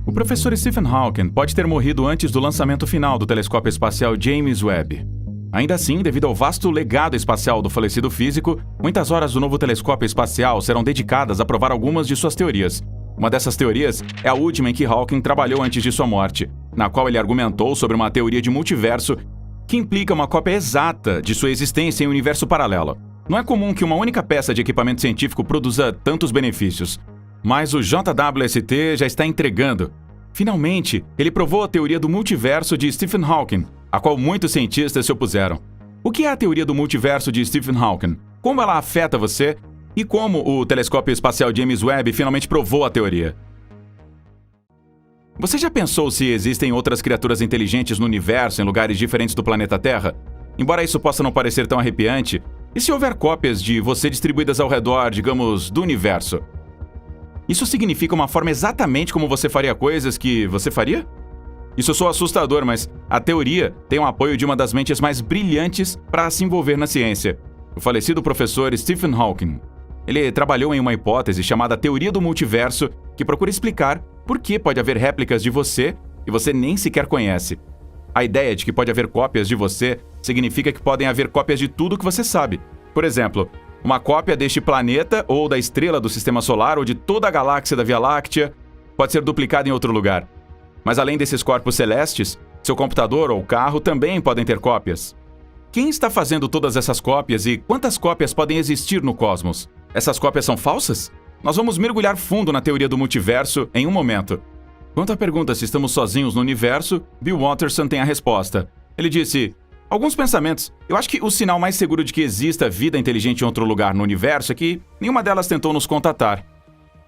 O professor Stephen Hawking pode ter morrido antes do lançamento final do telescópio espacial James Webb. Ainda assim, devido ao vasto legado espacial do falecido físico, muitas horas do novo telescópio espacial serão dedicadas a provar algumas de suas teorias. Uma dessas teorias é a última em que Hawking trabalhou antes de sua morte, na qual ele argumentou sobre uma teoria de multiverso que implica uma cópia exata de sua existência em um universo paralelo. Não é comum que uma única peça de equipamento científico produza tantos benefícios. Mas o JWST já está entregando. Finalmente, ele provou a teoria do multiverso de Stephen Hawking, a qual muitos cientistas se opuseram. O que é a teoria do multiverso de Stephen Hawking? Como ela afeta você? E como o telescópio espacial James Webb finalmente provou a teoria? Você já pensou se existem outras criaturas inteligentes no universo em lugares diferentes do planeta Terra? Embora isso possa não parecer tão arrepiante, e se houver cópias de você distribuídas ao redor, digamos, do universo? Isso significa uma forma exatamente como você faria coisas que você faria? Isso soa assustador, mas a teoria tem o apoio de uma das mentes mais brilhantes para se envolver na ciência, o falecido professor Stephen Hawking. Ele trabalhou em uma hipótese chamada teoria do multiverso, que procura explicar por que pode haver réplicas de você que você nem sequer conhece. A ideia de que pode haver cópias de você significa que podem haver cópias de tudo que você sabe. Por exemplo, uma cópia deste planeta ou da estrela do Sistema Solar ou de toda a galáxia da Via Láctea pode ser duplicada em outro lugar. Mas além desses corpos celestes, seu computador ou carro também podem ter cópias. Quem está fazendo todas essas cópias e quantas cópias podem existir no cosmos? Essas cópias são falsas? Nós vamos mergulhar fundo na teoria do multiverso em um momento. Quanto à pergunta se estamos sozinhos no universo, Bill Watterson tem a resposta. Ele disse: alguns pensamentos. Eu acho que o sinal mais seguro de que exista vida inteligente em outro lugar no universo é que nenhuma delas tentou nos contatar.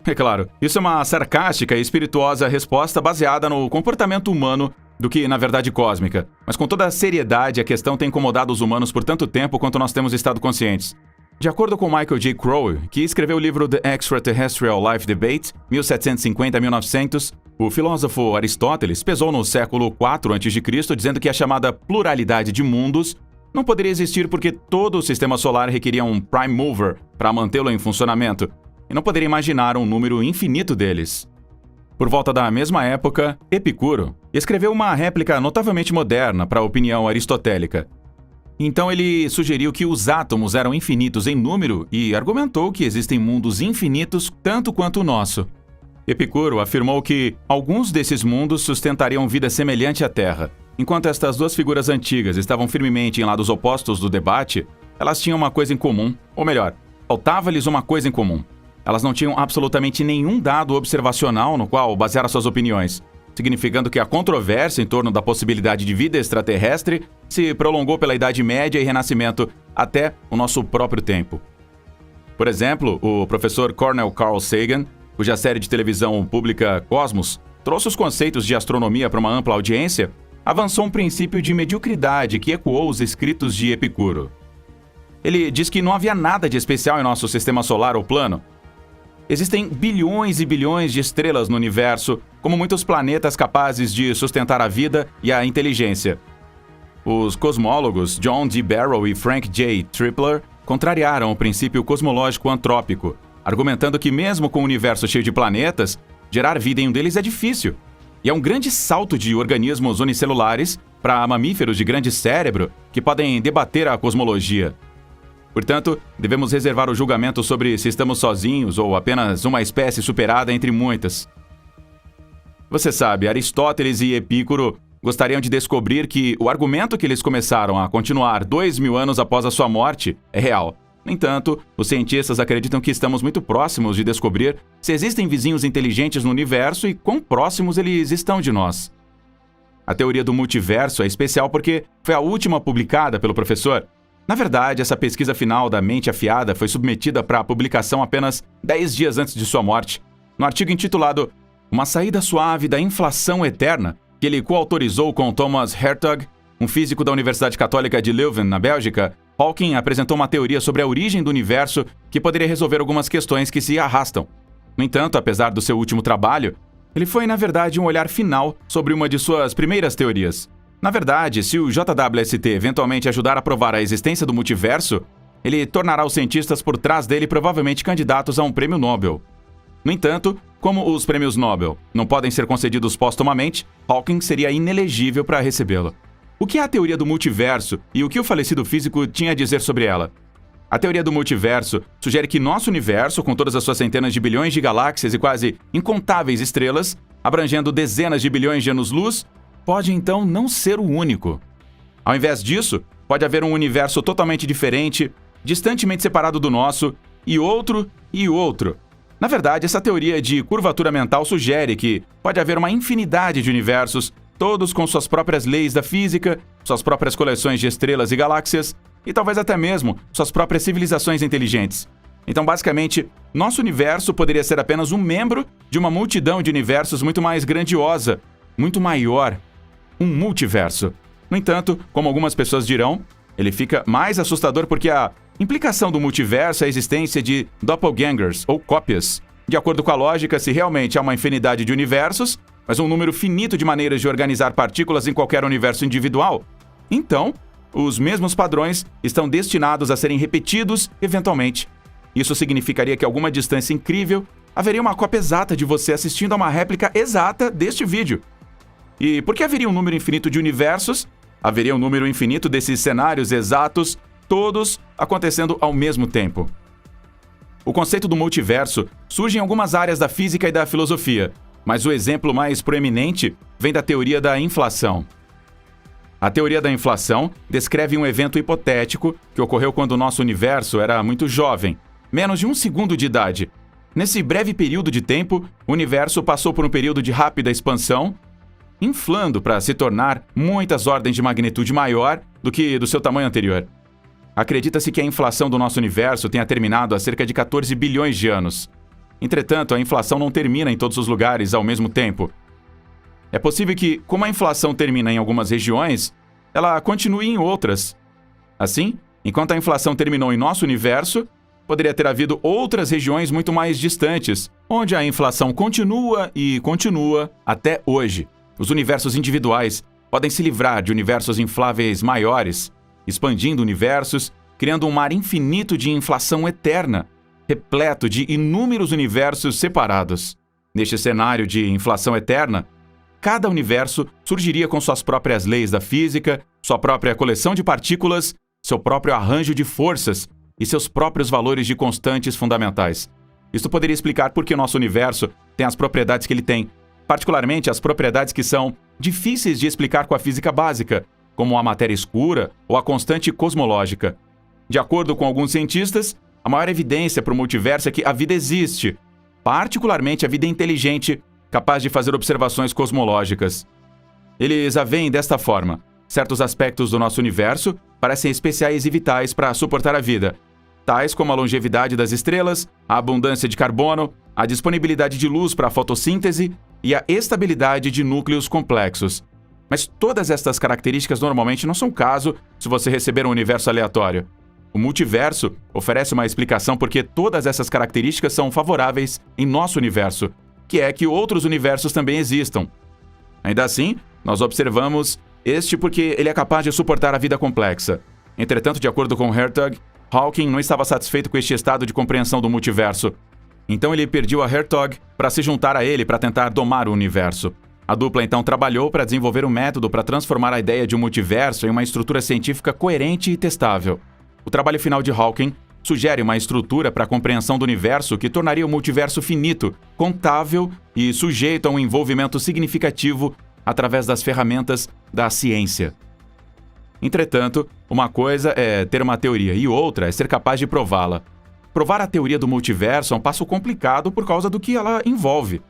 É claro, isso é uma sarcástica e espirituosa resposta baseada no comportamento humano do que na verdade cósmica. Mas com toda a seriedade, a questão tem incomodado os humanos por tanto tempo quanto nós temos estado conscientes. De acordo com Michael J. Crow, que escreveu o livro The Extraterrestrial Life Debate, 1750-1900, o filósofo Aristóteles pesou no século IV a.C., dizendo que a chamada pluralidade de mundos não poderia existir porque todo o sistema solar requeria um prime mover para mantê-lo em funcionamento, e não poderia imaginar um número infinito deles. Por volta da mesma época, Epicuro escreveu uma réplica notavelmente moderna para a opinião aristotélica. Então ele sugeriu que os átomos eram infinitos em número e argumentou que existem mundos infinitos tanto quanto o nosso. Epicuro afirmou que alguns desses mundos sustentariam vida semelhante à Terra. Enquanto estas duas figuras antigas estavam firmemente em lados opostos do debate, elas tinham uma coisa em comum, ou melhor, faltava-lhes uma coisa em comum. Elas não tinham absolutamente nenhum dado observacional no qual basear suas opiniões, significando que a controvérsia em torno da possibilidade de vida extraterrestre se prolongou pela Idade Média e Renascimento até o nosso próprio tempo. Por exemplo, o professor Cornel Carl Sagan, cuja série de televisão pública Cosmos trouxe os conceitos de astronomia para uma ampla audiência, avançou um princípio de mediocridade que ecoou os escritos de Epicuro. Ele diz que não havia nada de especial em nosso sistema solar ou plano. Existem bilhões e bilhões de estrelas no universo, como muitos planetas capazes de sustentar a vida e a inteligência. Os cosmólogos John D. Barrow e Frank J. Tripler contrariaram o princípio cosmológico antrópico, argumentando que mesmo com um universo cheio de planetas, gerar vida em um deles é difícil. E é um grande salto de organismos unicelulares para mamíferos de grande cérebro que podem debater a cosmologia. Portanto, devemos reservar o julgamento sobre se estamos sozinhos ou apenas uma espécie superada entre muitas. Você sabe, Aristóteles e Epicuro gostariam de descobrir que o argumento que eles começaram a continuar 2000 anos após a sua morte é real. No entanto, os cientistas acreditam que estamos muito próximos de descobrir se existem vizinhos inteligentes no universo e quão próximos eles estão de nós. A teoria do multiverso é especial porque foi a última publicada pelo professor. Na verdade, essa pesquisa final da mente afiada foi submetida para publicação apenas 10 dias antes de sua morte, no artigo intitulado Uma saída suave da inflação eterna, que ele coautorizou com Thomas Hertog, um físico da Universidade Católica de Leuven, na Bélgica. Hawking apresentou uma teoria sobre a origem do universo que poderia resolver algumas questões que se arrastam. No entanto, apesar do seu último trabalho, ele foi, na verdade, um olhar final sobre uma de suas primeiras teorias. Na verdade, se o JWST eventualmente ajudar a provar a existência do multiverso, ele tornará os cientistas por trás dele provavelmente candidatos a um prêmio Nobel. No entanto, Como os prêmios Nobel não podem ser concedidos póstumamente, Hawking seria inelegível para recebê-lo. O que é a teoria do multiverso e o que o falecido físico tinha a dizer sobre ela? A teoria do multiverso sugere que nosso universo, com todas as suas centenas de bilhões de galáxias e quase incontáveis estrelas, abrangendo dezenas de bilhões de anos-luz, pode então não ser o único. Ao invés disso, pode haver um universo totalmente diferente, distantemente separado do nosso, e outro e outro. Na verdade, essa teoria de curvatura mental sugere que pode haver uma infinidade de universos, todos com suas próprias leis da física, suas próprias coleções de estrelas e galáxias, e talvez até mesmo suas próprias civilizações inteligentes. Então, basicamente, nosso universo poderia ser apenas um membro de uma multidão de universos muito mais grandiosa, muito maior, um multiverso. No entanto, como algumas pessoas dirão, ele fica mais assustador porque a implicação do multiverso é a existência de doppelgangers, ou cópias. De acordo com a lógica, se realmente há uma infinidade de universos, mas um número finito de maneiras de organizar partículas em qualquer universo individual, então, os mesmos padrões estão destinados a serem repetidos eventualmente. Isso significaria que a alguma distância incrível haveria uma cópia exata de você assistindo a uma réplica exata deste vídeo. E por que haveria um número infinito de universos? Haveria um número infinito desses cenários exatos, todos acontecendo ao mesmo tempo. O conceito do multiverso surge em algumas áreas da física e da filosofia, mas o exemplo mais proeminente vem da teoria da inflação. A teoria da inflação descreve um evento hipotético que ocorreu quando o nosso universo era muito jovem, menos de 1 segundo de idade. Nesse breve período de tempo, o universo passou por um período de rápida expansão, inflando para se tornar muitas ordens de magnitude maior do que do seu tamanho anterior. Acredita-se que a inflação do nosso universo tenha terminado há cerca de 14 bilhões de anos. Entretanto, a inflação não termina em todos os lugares ao mesmo tempo. É possível que, como a inflação termina em algumas regiões, ela continue em outras. Assim, enquanto a inflação terminou em nosso universo, poderia ter havido outras regiões muito mais distantes, onde a inflação continua e continua até hoje. Os universos individuais podem se livrar de universos infláveis maiores, expandindo universos, criando um mar infinito de inflação eterna, repleto de inúmeros universos separados. Neste cenário de inflação eterna, cada universo surgiria com suas próprias leis da física, sua própria coleção de partículas, seu próprio arranjo de forças e seus próprios valores de constantes fundamentais. Isso poderia explicar por que o nosso universo tem as propriedades que ele tem, particularmente as propriedades que são difíceis de explicar com a física básica, como a matéria escura ou a constante cosmológica. De acordo com alguns cientistas, a maior evidência para o multiverso é que a vida existe, particularmente a vida inteligente, capaz de fazer observações cosmológicas. Eles a veem desta forma. Certos aspectos do nosso universo parecem especiais e vitais para suportar a vida, tais como a longevidade das estrelas, a abundância de carbono, a disponibilidade de luz para a fotossíntese e a estabilidade de núcleos complexos. Mas todas estas características normalmente não são o caso se você receber um universo aleatório. O multiverso oferece uma explicação porque todas essas características são favoráveis em nosso universo, que é que outros universos também existam. Ainda assim, nós observamos este porque ele é capaz de suportar a vida complexa. Entretanto, de acordo com Hertog, Hawking não estava satisfeito com este estado de compreensão do multiverso. Então ele pediu a Hertog para se juntar a ele para tentar domar o universo. A dupla então trabalhou para desenvolver um método para transformar a ideia de um multiverso em uma estrutura científica coerente e testável. O trabalho final de Hawking sugere uma estrutura para a compreensão do universo que tornaria o multiverso finito, contável e sujeito a um envolvimento significativo através das ferramentas da ciência. Entretanto, uma coisa é ter uma teoria e outra é ser capaz de prová-la. Provar a teoria do multiverso é um passo complicado por causa do que ela envolve.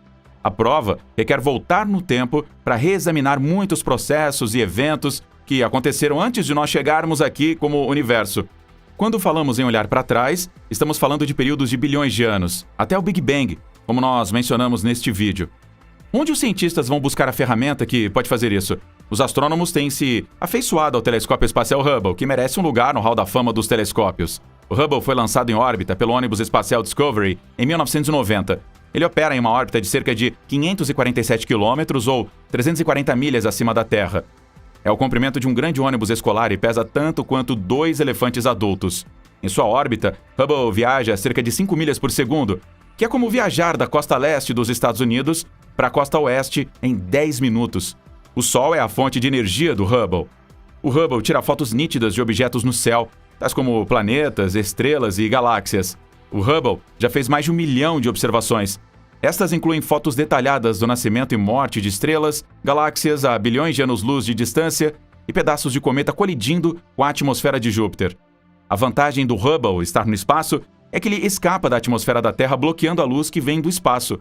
A prova requer voltar no tempo para reexaminar muitos processos e eventos que aconteceram antes de nós chegarmos aqui como universo. Quando falamos em olhar para trás, estamos falando de períodos de bilhões de anos, até o Big Bang, como nós mencionamos neste vídeo. Onde os cientistas vão buscar a ferramenta que pode fazer isso? Os astrônomos têm se afeiçoado ao telescópio espacial Hubble, que merece um lugar no hall da fama dos telescópios. O Hubble foi lançado em órbita pelo ônibus espacial Discovery em 1990. Ele opera em uma órbita de cerca de 547 quilômetros ou 340 milhas acima da Terra. É o comprimento de um grande ônibus escolar e pesa tanto quanto 2 elefantes adultos. Em sua órbita, Hubble viaja a cerca de 5 milhas por segundo, que é como viajar da costa leste dos Estados Unidos para a costa oeste em 10 minutos. O Sol é a fonte de energia do Hubble. O Hubble tira fotos nítidas de objetos no céu, tais como planetas, estrelas e galáxias. O Hubble já fez mais de 1 milhão de observações. Estas incluem fotos detalhadas do nascimento e morte de estrelas, galáxias a bilhões de anos-luz de distância e pedaços de cometa colidindo com a atmosfera de Júpiter. A vantagem do Hubble estar no espaço é que ele escapa da atmosfera da Terra, bloqueando a luz que vem do espaço.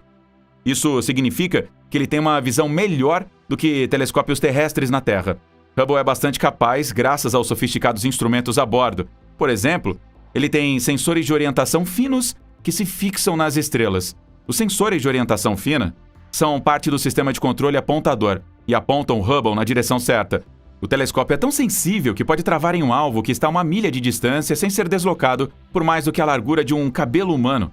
Isso significa que ele tem uma visão melhor do que telescópios terrestres na Terra. Hubble é bastante capaz graças aos sofisticados instrumentos a bordo. Por exemplo, ele tem sensores de orientação finos que se fixam nas estrelas. Os sensores de orientação fina são parte do sistema de controle apontador e apontam o Hubble na direção certa. O telescópio é tão sensível que pode travar em um alvo que está a 1 milha de distância sem ser deslocado por mais do que a largura de um cabelo humano.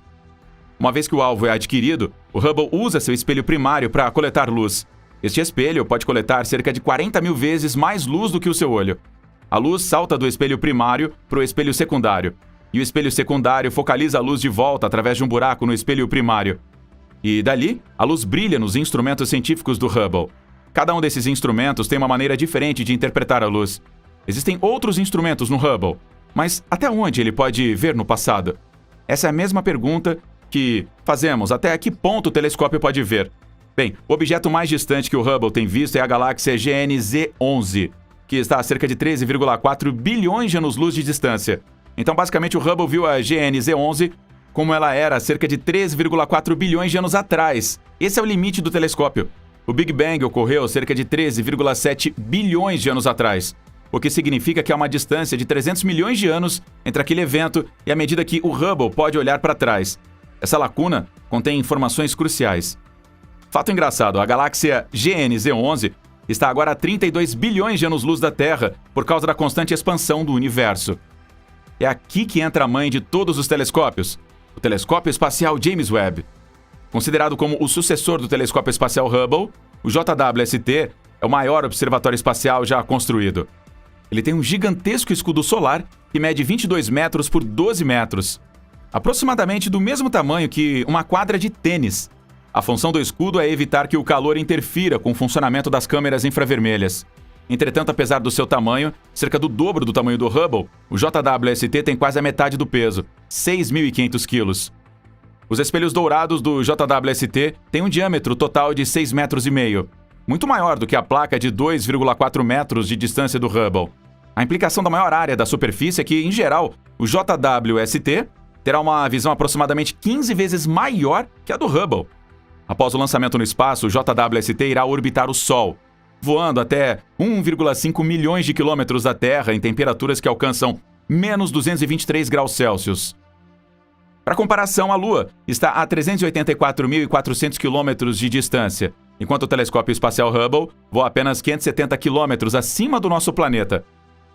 Uma vez que o alvo é adquirido, o Hubble usa seu espelho primário para coletar luz. Este espelho pode coletar cerca de 40 mil vezes mais luz do que o seu olho. A luz salta do espelho primário para o espelho secundário, e o espelho secundário focaliza a luz de volta através de um buraco no espelho primário. E dali, a luz brilha nos instrumentos científicos do Hubble. Cada um desses instrumentos tem uma maneira diferente de interpretar a luz. Existem outros instrumentos no Hubble, mas até onde ele pode ver no passado? Essa é a mesma pergunta que fazemos: até que ponto o telescópio pode ver? Bem, o objeto mais distante que o Hubble tem visto é a galáxia GNZ11, que está a cerca de 13,4 bilhões de anos-luz de distância. Então, basicamente, o Hubble viu a GNZ11 como ela era há cerca de 13,4 bilhões de anos atrás. Esse é o limite do telescópio. O Big Bang ocorreu cerca de 13,7 bilhões de anos atrás, o que significa que há uma distância de 300 milhões de anos entre aquele evento e a medida que o Hubble pode olhar para trás. Essa lacuna contém informações cruciais. Fato engraçado, a galáxia GNZ11 está agora a 32 bilhões de anos-luz da Terra por causa da constante expansão do universo. É aqui que entra a mãe de todos os telescópios, o telescópio espacial James Webb. Considerado como o sucessor do telescópio espacial Hubble, o JWST é o maior observatório espacial já construído. Ele tem um gigantesco escudo solar que mede 22 metros por 12 metros, aproximadamente do mesmo tamanho que uma quadra de tênis. A função do escudo é evitar que o calor interfira com o funcionamento das câmeras infravermelhas. Entretanto, apesar do seu tamanho, cerca do dobro do tamanho do Hubble, o JWST tem quase a metade do peso, 6.500 quilos. Os espelhos dourados do JWST têm um diâmetro total de 6,5 metros, muito maior do que a placa de 2,4 metros de distância do Hubble. A implicação da maior área da superfície é que, em geral, o JWST terá uma visão aproximadamente 15 vezes maior que a do Hubble. Após o lançamento no espaço, o JWST irá orbitar o Sol, voando até 1,5 milhões de quilômetros da Terra em temperaturas que alcançam menos 223 graus Celsius. Para comparação, a Lua está a 384.400 quilômetros de distância, enquanto o telescópio espacial Hubble voa apenas 570 quilômetros acima do nosso planeta.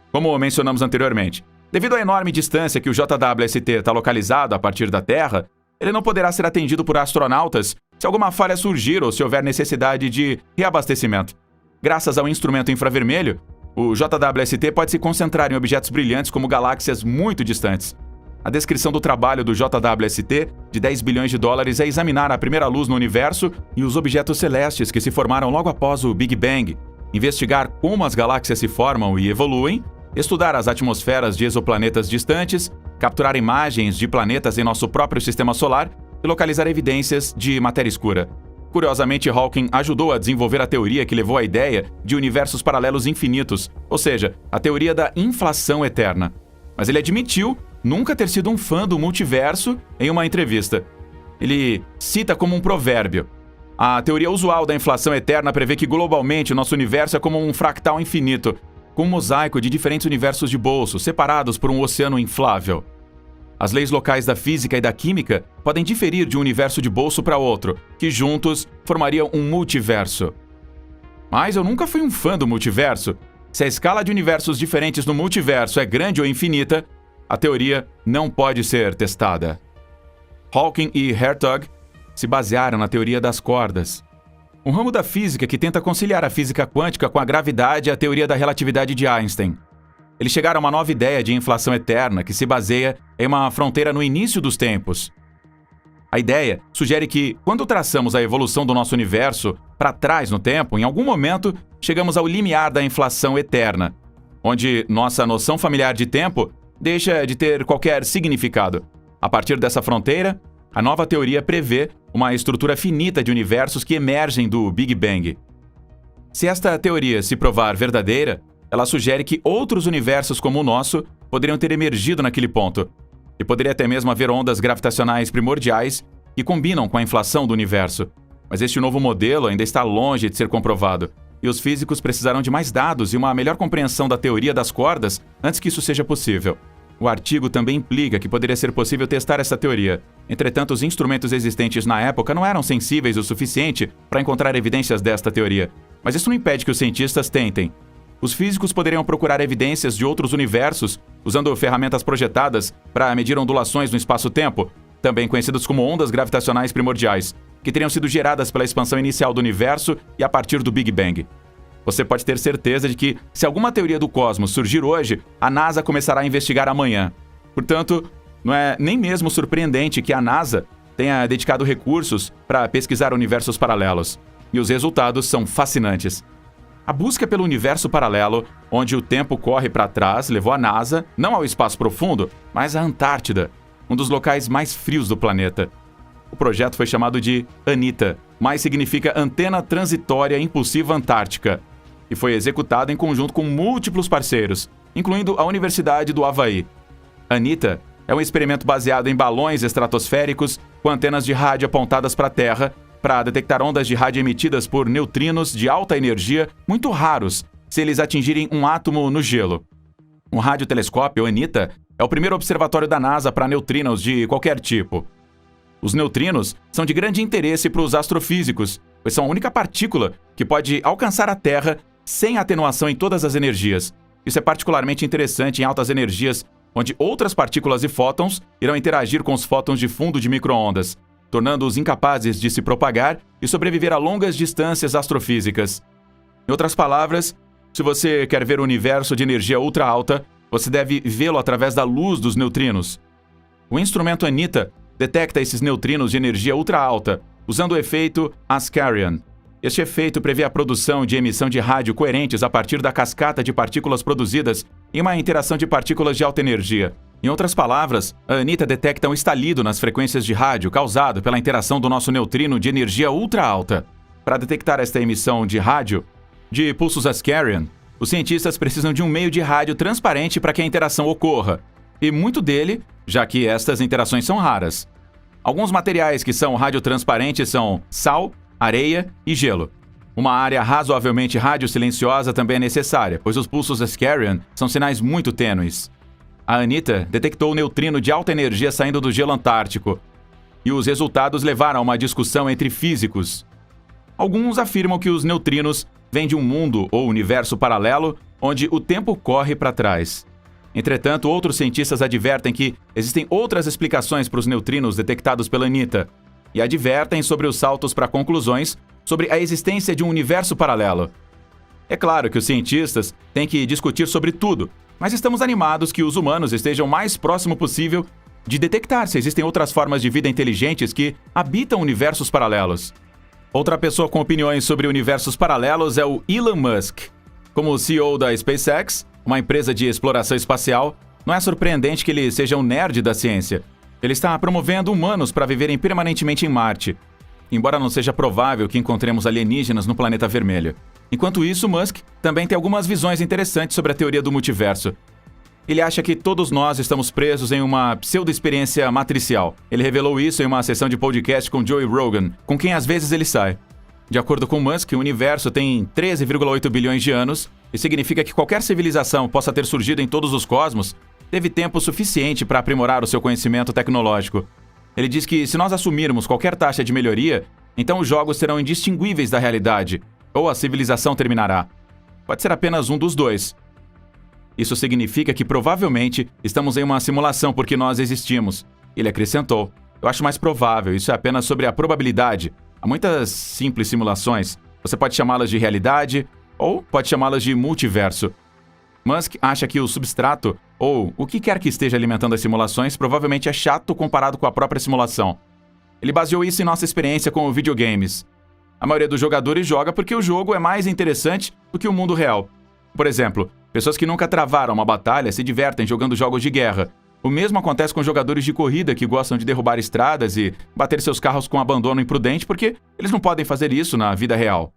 Como mencionamos anteriormente, devido à enorme distância que o JWST está localizado a partir da Terra, ele não poderá ser atendido por astronautas se alguma falha surgir ou se houver necessidade de reabastecimento. Graças ao instrumento infravermelho, o JWST pode se concentrar em objetos brilhantes como galáxias muito distantes. A descrição do trabalho do JWST, de 10 bilhões de dólares, é examinar a primeira luz no universo e os objetos celestes que se formaram logo após o Big Bang, investigar como as galáxias se formam e evoluem, estudar as atmosferas de exoplanetas distantes, capturar imagens de planetas em nosso próprio sistema solar e localizar evidências de matéria escura. Curiosamente, Hawking ajudou a desenvolver a teoria que levou à ideia de universos paralelos infinitos, ou seja, a teoria da inflação eterna. Mas ele admitiu nunca ter sido um fã do multiverso em uma entrevista. Ele cita como um provérbio: a teoria usual da inflação eterna prevê que globalmente o nosso universo é como um fractal infinito, com um mosaico de diferentes universos de bolso, separados por um oceano inflável. As leis locais da física e da química podem diferir de um universo de bolso para outro, que juntos formariam um multiverso. Mas eu nunca fui um fã do multiverso. Se a escala de universos diferentes no multiverso é grande ou infinita, a teoria não pode ser testada. Hawking e Hertog se basearam na teoria das cordas, um ramo da física que tenta conciliar a física quântica com a gravidade e a teoria da relatividade de Einstein. Eles chegaram a uma nova ideia de inflação eterna que se baseia em uma fronteira no início dos tempos. A ideia sugere que, quando traçamos a evolução do nosso universo para trás no tempo, em algum momento chegamos ao limiar da inflação eterna, onde nossa noção familiar de tempo deixa de ter qualquer significado. A partir dessa fronteira, a nova teoria prevê uma estrutura finita de universos que emergem do Big Bang. Se esta teoria se provar verdadeira, ela sugere que outros universos como o nosso poderiam ter emergido naquele ponto, e poderia até mesmo haver ondas gravitacionais primordiais que combinam com a inflação do universo. Mas este novo modelo ainda está longe de ser comprovado, e os físicos precisarão de mais dados e uma melhor compreensão da teoria das cordas antes que isso seja possível. O artigo também implica que poderia ser possível testar essa teoria. Entretanto, os instrumentos existentes na época não eram sensíveis o suficiente para encontrar evidências desta teoria. Mas isso não impede que os cientistas tentem. Os físicos poderiam procurar evidências de outros universos usando ferramentas projetadas para medir ondulações no espaço-tempo, também conhecidas como ondas gravitacionais primordiais, que teriam sido geradas pela expansão inicial do universo e a partir do Big Bang. Você pode ter certeza de que, se alguma teoria do cosmos surgir hoje, a NASA começará a investigar amanhã. Portanto, não é nem mesmo surpreendente que a NASA tenha dedicado recursos para pesquisar universos paralelos. E os resultados são fascinantes. A busca pelo universo paralelo, onde o tempo corre para trás, levou a NASA não ao espaço profundo, mas à Antártida, um dos locais mais frios do planeta. O projeto foi chamado de ANITA, mas significa Antena Transitória Impulsiva Antártica, e foi executado em conjunto com múltiplos parceiros, incluindo a Universidade do Havaí. ANITA é um experimento baseado em balões estratosféricos com antenas de rádio apontadas para a Terra para detectar ondas de rádio emitidas por neutrinos de alta energia muito raros se eles atingirem um átomo no gelo. Um radiotelescópio, ANITA, é o primeiro observatório da NASA para neutrinos de qualquer tipo. Os neutrinos são de grande interesse para os astrofísicos, pois são a única partícula que pode alcançar a Terra sem atenuação em todas as energias. Isso é particularmente interessante em altas energias, onde outras partículas e fótons irão interagir com os fótons de fundo de micro-ondas, tornando-os incapazes de se propagar e sobreviver a longas distâncias astrofísicas. Em outras palavras, se você quer ver o universo de energia ultra alta, você deve vê-lo através da luz dos neutrinos. O instrumento ANITA detecta esses neutrinos de energia ultra alta, usando o efeito Ascarian. Este efeito prevê a produção de emissão de rádio coerentes a partir da cascata de partículas produzidas em uma interação de partículas de alta energia. Em outras palavras, a ANITA detecta um estalido nas frequências de rádio causado pela interação do nosso neutrino de energia ultra alta. Para detectar esta emissão de rádio, de pulsos Ascarian, os cientistas precisam de um meio de rádio transparente para que a interação ocorra, e muito dele, já que estas interações são raras. Alguns materiais que são radiotransparentes são sal, areia e gelo. Uma área razoavelmente radiosilenciosa também é necessária, pois os pulsos Ascarian são sinais muito tênues. A ANITA detectou o neutrino de alta energia saindo do gelo antártico, e os resultados levaram a uma discussão entre físicos. Alguns afirmam que os neutrinos vêm de um mundo ou universo paralelo onde o tempo corre para trás. Entretanto, outros cientistas advertem que existem outras explicações para os neutrinos detectados pela ANITA, e advertem sobre os saltos para conclusões sobre a existência de um universo paralelo. É claro que os cientistas têm que discutir sobre tudo, mas estamos animados que os humanos estejam o mais próximo possível de detectar se existem outras formas de vida inteligentes que habitam universos paralelos. Outra pessoa com opiniões sobre universos paralelos é o Elon Musk. Como CEO da SpaceX, uma empresa de exploração espacial, não é surpreendente que ele seja um nerd da ciência. Ele está promovendo humanos para viverem permanentemente em Marte, embora não seja provável que encontremos alienígenas no planeta vermelho. Enquanto isso, Musk também tem algumas visões interessantes sobre a teoria do multiverso. Ele acha que todos nós estamos presos em uma pseudo-experiência matricial. Ele revelou isso em uma sessão de podcast com Joe Rogan, com quem às vezes ele sai. De acordo com Musk, o universo tem 13,8 bilhões de anos, e significa que qualquer civilização possa ter surgido em todos os cosmos teve tempo suficiente para aprimorar o seu conhecimento tecnológico. Ele diz que se nós assumirmos qualquer taxa de melhoria, então os jogos serão indistinguíveis da realidade, ou a civilização terminará. Pode ser apenas um dos dois. Isso significa que provavelmente estamos em uma simulação porque nós existimos. Ele acrescentou: eu acho mais provável, isso é apenas sobre a probabilidade. Há muitas simples simulações. Você pode chamá-las de realidade ou pode chamá-las de multiverso. Musk acha que o substrato, ou o que quer que esteja alimentando as simulações, provavelmente é chato comparado com a própria simulação. Ele baseou isso em nossa experiência com videogames. A maioria dos jogadores joga porque o jogo é mais interessante do que o mundo real. Por exemplo, pessoas que nunca travaram uma batalha se divertem jogando jogos de guerra. O mesmo acontece com jogadores de corrida que gostam de derrubar estradas e bater seus carros com abandono imprudente porque eles não podem fazer isso na vida real.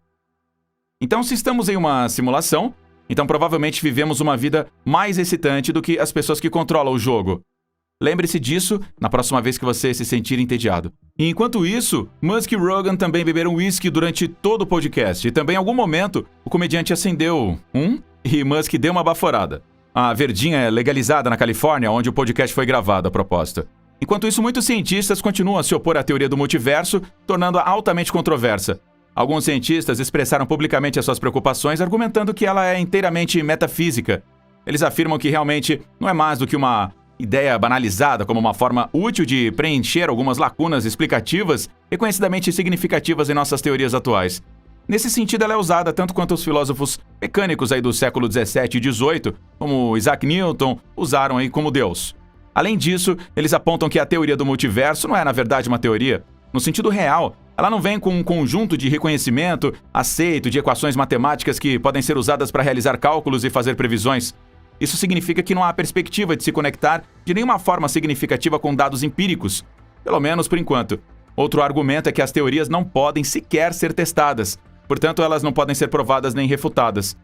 Então, se estamos em uma simulação, então provavelmente vivemos uma vida mais excitante do que as pessoas que controlam o jogo. Lembre-se disso na próxima vez que você se sentir entediado. E enquanto isso, Musk e Rogan também beberam whisky durante todo o podcast. E também em algum momento, o comediante acendeu e Musk deu uma baforada. A verdinha é legalizada na Califórnia, onde o podcast foi gravado, a propósito. Enquanto isso, muitos cientistas continuam a se opor à teoria do multiverso, tornando-a altamente controversa. Alguns cientistas expressaram publicamente as suas preocupações, argumentando que ela é inteiramente metafísica. Eles afirmam que realmente não é mais do que uma ideia banalizada como uma forma útil de preencher algumas lacunas explicativas reconhecidamente significativas em nossas teorias atuais. Nesse sentido, ela é usada tanto quanto os filósofos mecânicos aí do século 17 e 18, como Isaac Newton, usaram aí como Deus. Além disso, eles apontam que a teoria do multiverso não é, na verdade, uma teoria. No sentido real, ela não vem com um conjunto de reconhecimento aceito de equações matemáticas que podem ser usadas para realizar cálculos e fazer previsões. Isso significa que não há perspectiva de se conectar de nenhuma forma significativa com dados empíricos, pelo menos por enquanto. Outro argumento é que as teorias não podem sequer ser testadas, portanto elas não podem ser provadas nem refutadas.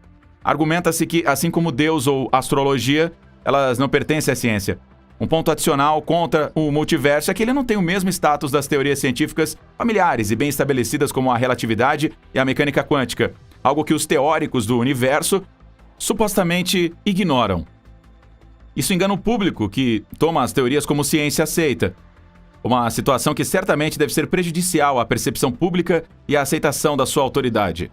Argumenta-se que, assim como Deus ou astrologia, elas não pertencem à ciência. Um ponto adicional contra o multiverso é que ele não tem o mesmo status das teorias científicas familiares e bem estabelecidas como a relatividade e a mecânica quântica, algo que os teóricos do universo supostamente ignoram. Isso engana o público, que toma as teorias como ciência aceita. Uma situação que certamente deve ser prejudicial à percepção pública e à aceitação da sua autoridade.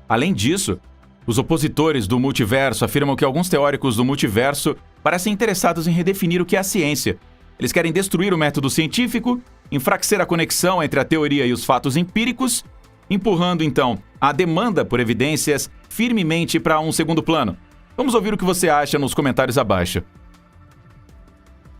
Além disso, os opositores do multiverso afirmam que alguns teóricos do multiverso parecem interessados em redefinir o que é a ciência. Eles querem destruir o método científico, enfraquecer a conexão entre a teoria e os fatos empíricos, empurrando, então, a demanda por evidências firmemente para um segundo plano. Vamos ouvir o que você acha nos comentários abaixo.